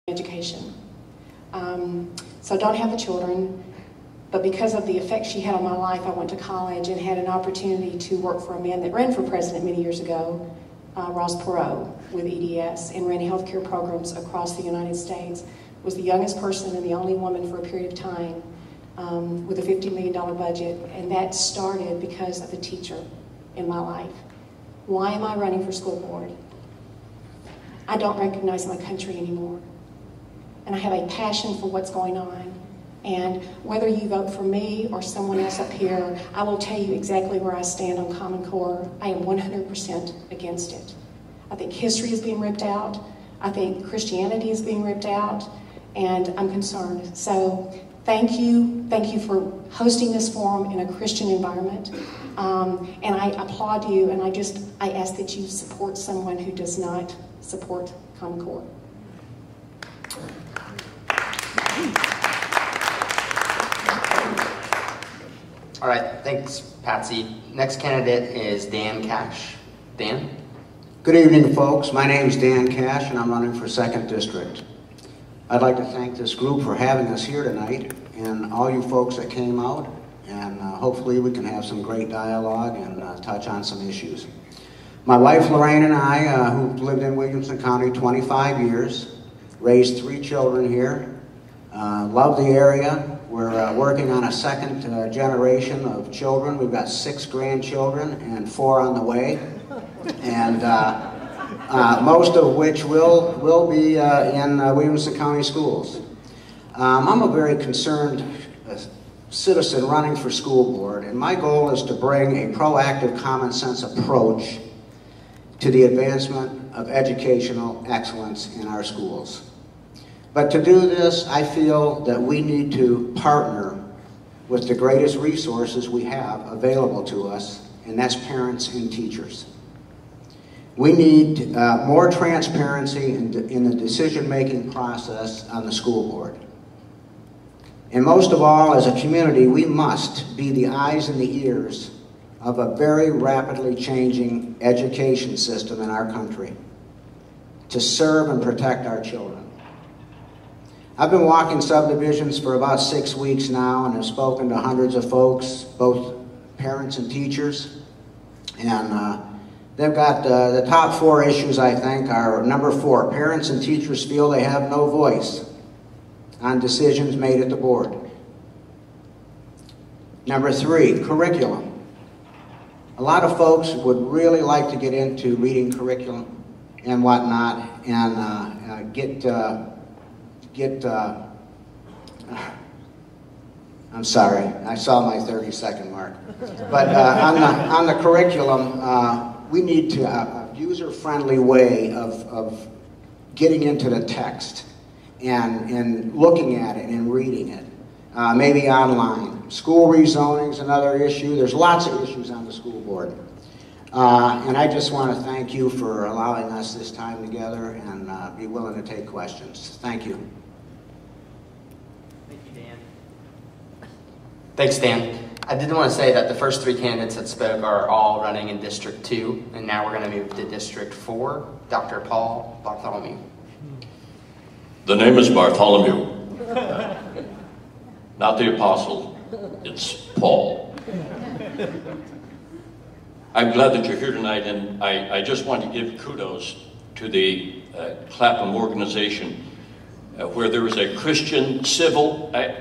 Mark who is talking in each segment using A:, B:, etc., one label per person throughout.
A: education. So I don't have the children, but because of the effect she had on my life, I went to college and had an opportunity to work for a man that ran for president many years ago, Ross Perot, with EDS, and ran healthcare programs across the United States. Was the youngest person and the only woman for a period of time with a $50 million budget, and that started because of a teacher in my life. Why am I running for school board? I don't recognize my country anymore. And I have a passion for what's going on. And whether you vote for me or someone else up here, I will tell you exactly where I stand on Common Core. I am 100% against it. I think history is being ripped out. I think Christianity is being ripped out. And I'm concerned. So thank you for hosting this forum in a Christian environment. And I applaud you, and I ask that you support someone who does not support Common Core.
B: All right, thanks, Patsy. Next candidate is Dan Cash. Dan?
C: Good evening, folks. My name is Dan Cash, and I'm running for 2nd District. I'd like to thank this group for having us here tonight, and all you folks that came out, and hopefully we can have some great dialogue and touch on some issues. My wife Lorraine and I, who've lived in Williamson County 25 years, raised 3 children here, love the area. We're working on a 2nd generation of children. We've got 6 grandchildren and 4 on the way, and most of which will be in Williamson County schools. I'm a very concerned citizen running for school board, and my goal is to bring a proactive, common sense approach to the advancement of educational excellence in our schools. But to do this, I feel that we need to partner with the greatest resources we have available to us, and that's parents and teachers. We need more transparency in the decision-making process on the school board. And most of all, as a community, we must be the eyes and the ears of a very rapidly changing education system in our country to serve and protect our children. I've been walking subdivisions for about 6 weeks now and have spoken to hundreds of folks, both parents and teachers. And they've got the top 4 issues, I think, are number 4, parents and teachers feel they have no voice on decisions made at the board. Number 3, curriculum. A lot of folks would really like to get into reading curriculum and whatnot and I'm sorry, I saw my 30-second mark. But on the curriculum, we need to a user-friendly way of getting into the text and looking at it and reading it, maybe online. School rezoning is another issue. There's lots of issues on the school board. And I just want to thank you for allowing us this time together and be willing to take questions. Thank you.
B: Thank you, Dan. Thanks, Dan. I did want to say that the first 3 candidates that spoke are all running in District 2, and now we're going to move to District 4. Dr. Paul Bartholomew.
D: The name is Bartholomew. Not the apostle, it's Paul. I'm glad that you're here tonight, and I just want to give kudos to the Clapham organization, where there is a Christian civic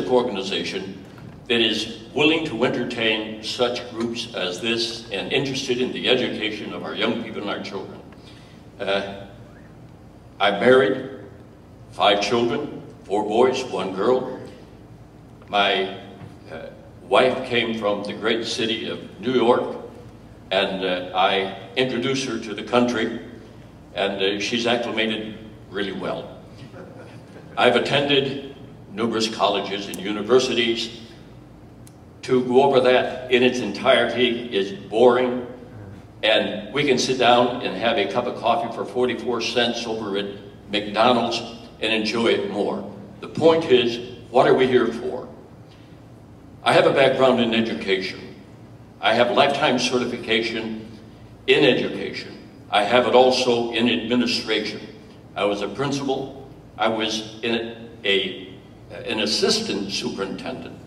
D: organization that is willing to entertain such groups as this and interested in the education of our young people and our children. I'm married, 5 children, 4 boys, 1 girl. My wife came from the great city of New York, and I introduced her to the country, and she's acclimated really well. I've attended numerous colleges and universities. To go over that in its entirety is boring, and we can sit down and have a cup of coffee for 44 cents over at McDonald's and enjoy it more. The point is, what are we here for? I have a background in education. I have lifetime certification in education. I have it also in administration. I was a principal. I was an assistant superintendent.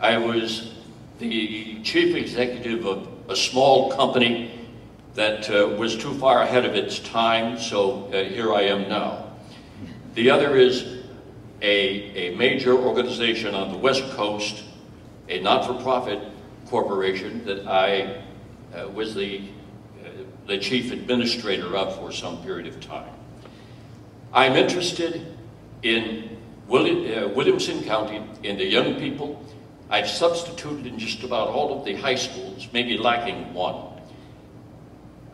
D: I was the chief executive of a small company that was too far ahead of its time, so here I am now. The other is a major organization on the West Coast, a not-for-profit corporation that I was the chief administrator of for some period of time. I'm interested in Williamson County, in the young people. I've substituted in just about all of the high schools, maybe lacking one.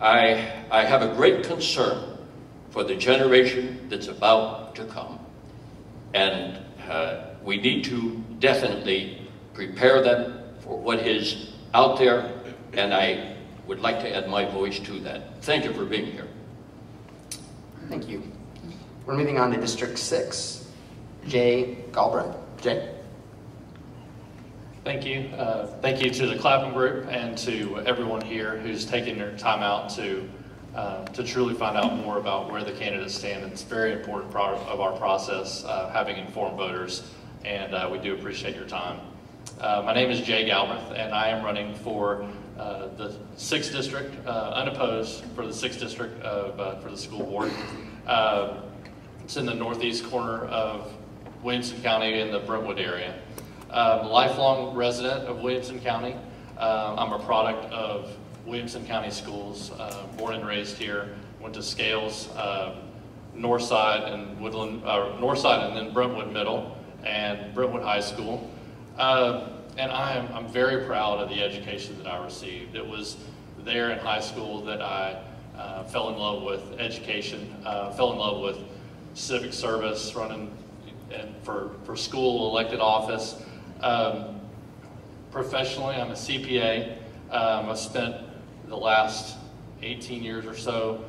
D: I have a great concern for the generation that's about to come. And we need to definitely prepare them for what is out there, and I would like to add my voice to that. Thank you for being here.
B: Thank you. We're moving on to District 6. Jay Galbraith. Jay?
E: Thank you. Thank you to the Clapham Group and to everyone here who's taken their time out to truly find out more about where the candidates stand. It's a very important part of our process, having informed voters, and we do appreciate your time. My name is Jay Galbraith, and I am running for the 6th District, unopposed for the 6th District for the school board. It's in the northeast corner of Williamson County in the Brentwood area. I'm a lifelong resident of Williamson County. I'm a product of Williamson County schools, born and raised here. Went to Scales, Northside and Woodland, Northside and then Brentwood Middle and Brentwood High School. And I'm very proud of the education that I received. It was there in high school that I fell in love with education, fell in love with civic service, running for school, elected office. Professionally, I'm a CPA. I've spent the last 18 years or so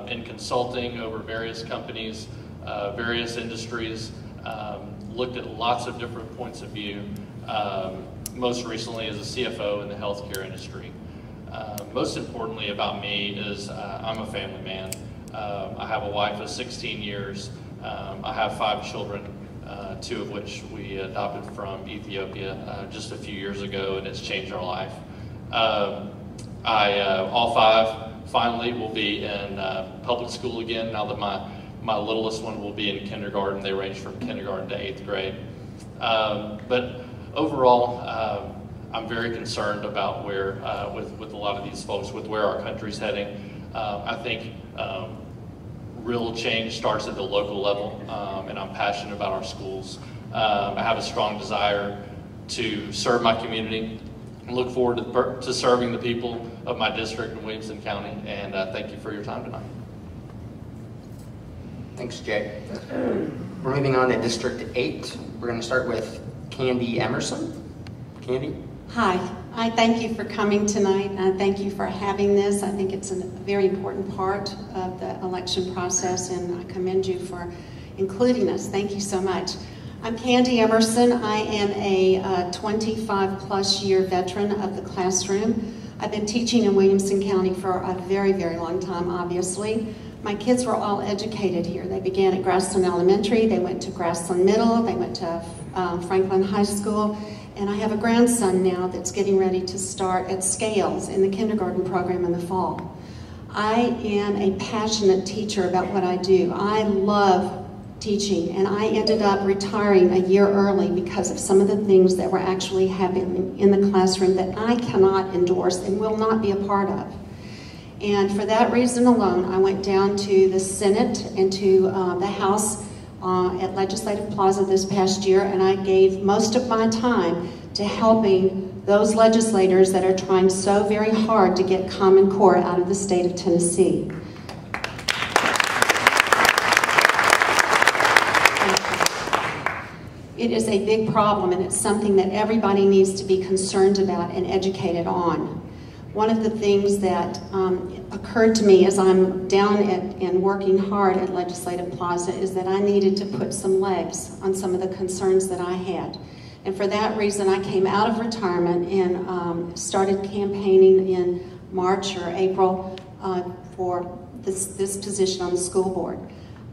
E: in consulting over various companies, various industries, looked at lots of different points of view, most recently as a CFO in the healthcare industry. Most importantly about me is I'm a family man. I have a wife of 16 years. I have 5 children, 2 of which we adopted from Ethiopia just a few years ago, and it's changed our life. All 5 finally will be in public school again now that my littlest one will be in kindergarten. They range from kindergarten to 8th grade. But overall, I'm very concerned about where, with a lot of these folks, with where our country's heading. I think real change starts at the local level, and I'm passionate about our schools. I have a strong desire to serve my community and look forward to serving the people of my district in Williamson County, and thank you for your time tonight.
B: Thanks, Jay. We're moving on to District 8. We're going to start with Candy Emerson. Candy?
F: Hi, I thank you for coming tonight. Thank you for having this. I think it's a very important part of the election process, and I commend you for including us. Thank you so much. I'm Candy Emerson. I am a 25-plus year veteran of the classroom. I've been teaching in Williamson County for a very, very long time, obviously. My kids were all educated here. They began at Grassland Elementary, they went to Grassland Middle, they went to Franklin High School, and I have a grandson now that's getting ready to start at Scales in the kindergarten program in the fall. I am a passionate teacher about what I do. I love teaching, and I ended up retiring a year early because of some of the things that were actually happening in the classroom that I cannot endorse and will not be a part of. And for that reason alone, I went down to the Senate and to the House at Legislative Plaza this past year, and I gave most of my time to helping those legislators that are trying so very hard to get Common Core out of the state of Tennessee. It is a big problem, and it's something that everybody needs to be concerned about and educated on. One of the things that occurred to me as I'm down and working hard at Legislative Plaza is that I needed to put some legs on some of the concerns that I had. And for that reason, I came out of retirement and started campaigning in March or April for this position on the school board.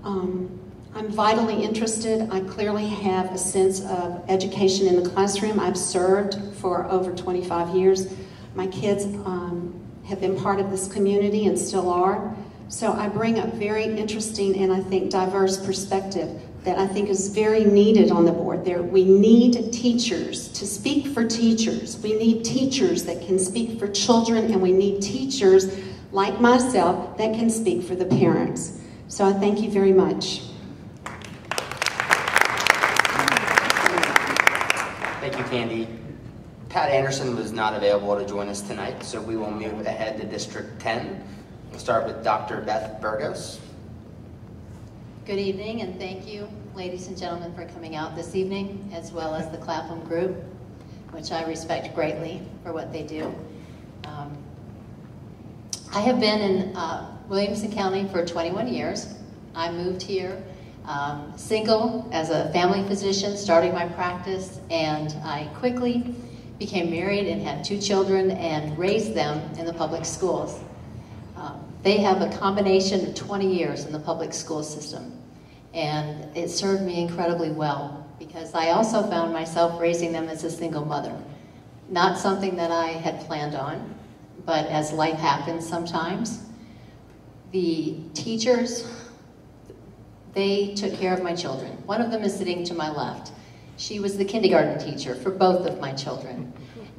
F: I'm vitally interested. I clearly have a sense of education in the classroom. I've served for over 25 years. My kids have been part of this community and still are. So I bring a very interesting and I think diverse perspective that I think is very needed on the board. We need teachers to speak for teachers. We need teachers that can speak for children, and we need teachers like myself that can speak for the parents. So I thank you very much.
B: Thank you, Candy. Pat Anderson was not available to join us tonight, so we will move ahead to District 10. We'll start with Dr. Beth Burgos.
G: Good evening, and thank you, ladies and gentlemen, for coming out this evening, as well as the Clapham group, which I respect greatly for what they do. I have been in Williamson County for 21 years. I moved here single as a family physician, starting my practice, and I quickly became married and had 2 children and raised them in the public schools. They have a combination of 20 years in the public school system, and it served me incredibly well because I also found myself raising them as a single mother. Not something that I had planned on, but as life happens sometimes, the teachers, they took care of my children. One of them is sitting to my left. She was the kindergarten teacher for both of my children.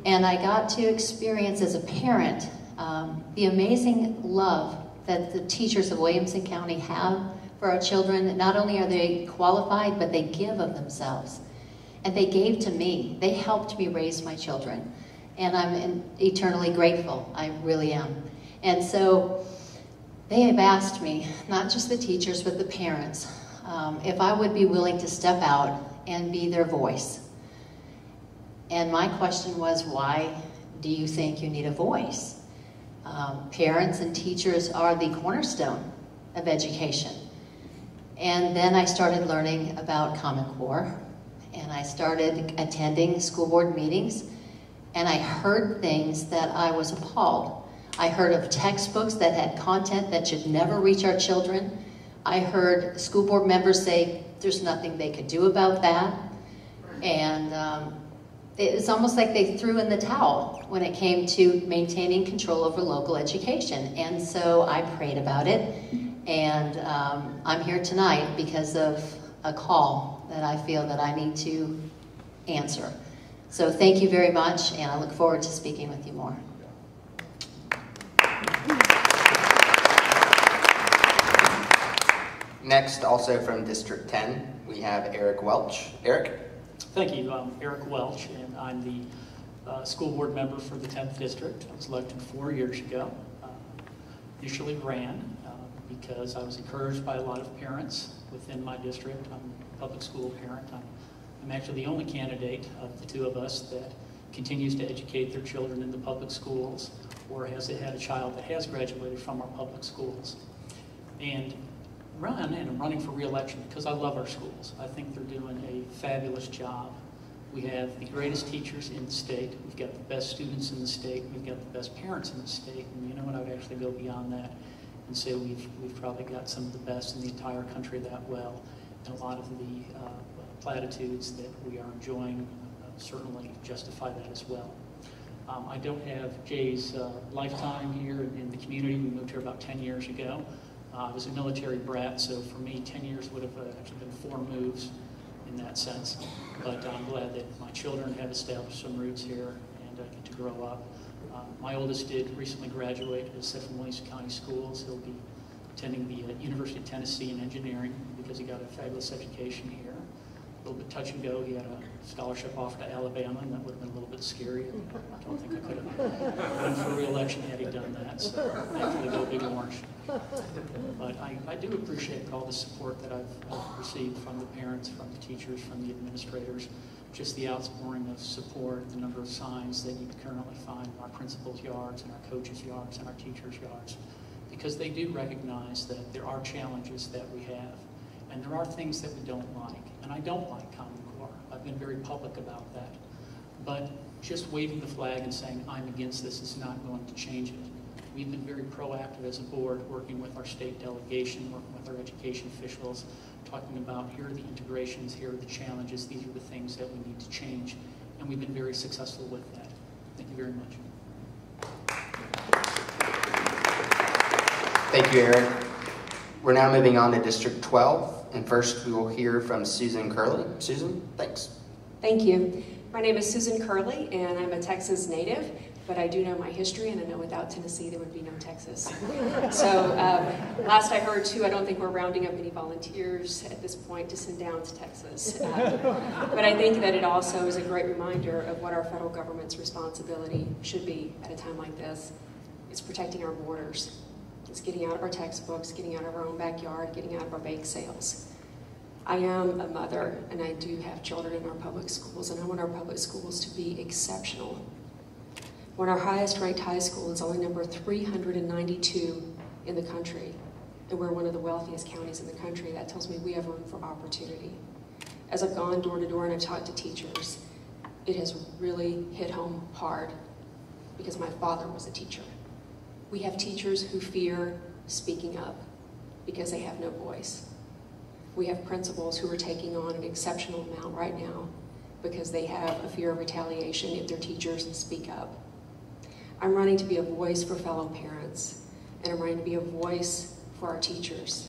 G: And I got to experience as a parent the amazing love that the teachers of Williamson County have for our children. Not only are they qualified, but they give of themselves. And they gave to me. They helped me raise my children. And I'm eternally grateful. I really am. And so they have asked me, not just the teachers, but the parents, if I would be willing to step out and be their voice. And my question was, why do you think you need a voice? Parents and teachers are the cornerstone of education. And then I started learning about Common Core, and I started attending school board meetings, and I heard things that I was appalled. I heard of textbooks that had content that should never reach our children. I heard school board members say there's nothing they could do about that. And it's almost like they threw in the towel when it came to maintaining control over local education. And so I prayed about it, and I'm here tonight because of a call that I feel that I need to answer. So thank you very much, and I look forward to speaking with you more.
B: Next, also from District 10, we have Eric Welch. Eric?
H: Thank you. I'm Eric Welch, and I'm the school board member for the 10th District. I was elected 4 years ago. Initially ran because I was encouraged by a lot of parents within my district. I'm a public school parent. I'm actually the only candidate of the 2 of us that continues to educate their children in the public schools or has had a child that has graduated from our public schools. And I'm running for re-election because I love our schools. I think they're doing a fabulous job. We have the greatest teachers in the state. We've got the best students in the state. We've got the best parents in the state. And you know what, I would actually go beyond that and say we've probably got some of the best in the entire country that well. And a lot of the platitudes that we are enjoying certainly justify that as well. I don't have Jay's lifetime here in the community. We moved here about 10 years ago. I was a military brat, so for me, 10 years would have actually been 4 moves in that sense. But I'm glad that my children have established some roots here and get to grow up. My oldest did recently graduate from Williamson County Schools. He'll be attending the University of Tennessee in engineering because he got a fabulous education here. A little bit touch and go. He had a scholarship offer to Alabama, and that would have been a little bit scary. I don't think I could have run for re-election had he done that, so thankfully go Big Orange. But I do appreciate all the support that I've received from the parents, from the teachers, from the administrators, just the outpouring of support, the number of signs that you currently find in our principals' yards and our coaches' yards and our teachers' yards, because they do recognize that there are challenges that we have, and there are things that we don't like. And I don't like Common Core. I've been very public about that. But just waving the flag and saying I'm against this is not going to change it. We've been very proactive as a board, working with our state delegation, working with our education officials, talking about here are the integrations, here are the challenges, these are the things that we need to change, and we've been very successful with that. Thank you very much.
B: Thank you, Eric. We're now moving on to District 12, and first we will hear from Susan Curley. Susan, thanks.
I: Thank you. My name is Susan Curley, and I'm a Texas native, but I do know my history, and I know without Tennessee there would be no Texas. So last I heard, too, I don't think we're rounding up any volunteers at this point to send down to Texas. But I think that it also is a great reminder of what our federal government's responsibility should be at a time like this. It's protecting our borders. It's getting out of our textbooks, getting out of our own backyard, getting out of our bake sales. I am a mother, and I do have children in our public schools, and I want our public schools to be exceptional. When our highest ranked high school is only number 392 in the country, and we're one of the wealthiest counties in the country, that tells me we have room for opportunity. As I've gone door to door and I've talked to teachers, it has really hit home hard because my father was a teacher. We have teachers who fear speaking up because they have no voice. We have principals who are taking on an exceptional amount right now because they have a fear of retaliation if their teachers speak up. I'm running to be a voice for fellow parents, and I'm running to be a voice for our teachers.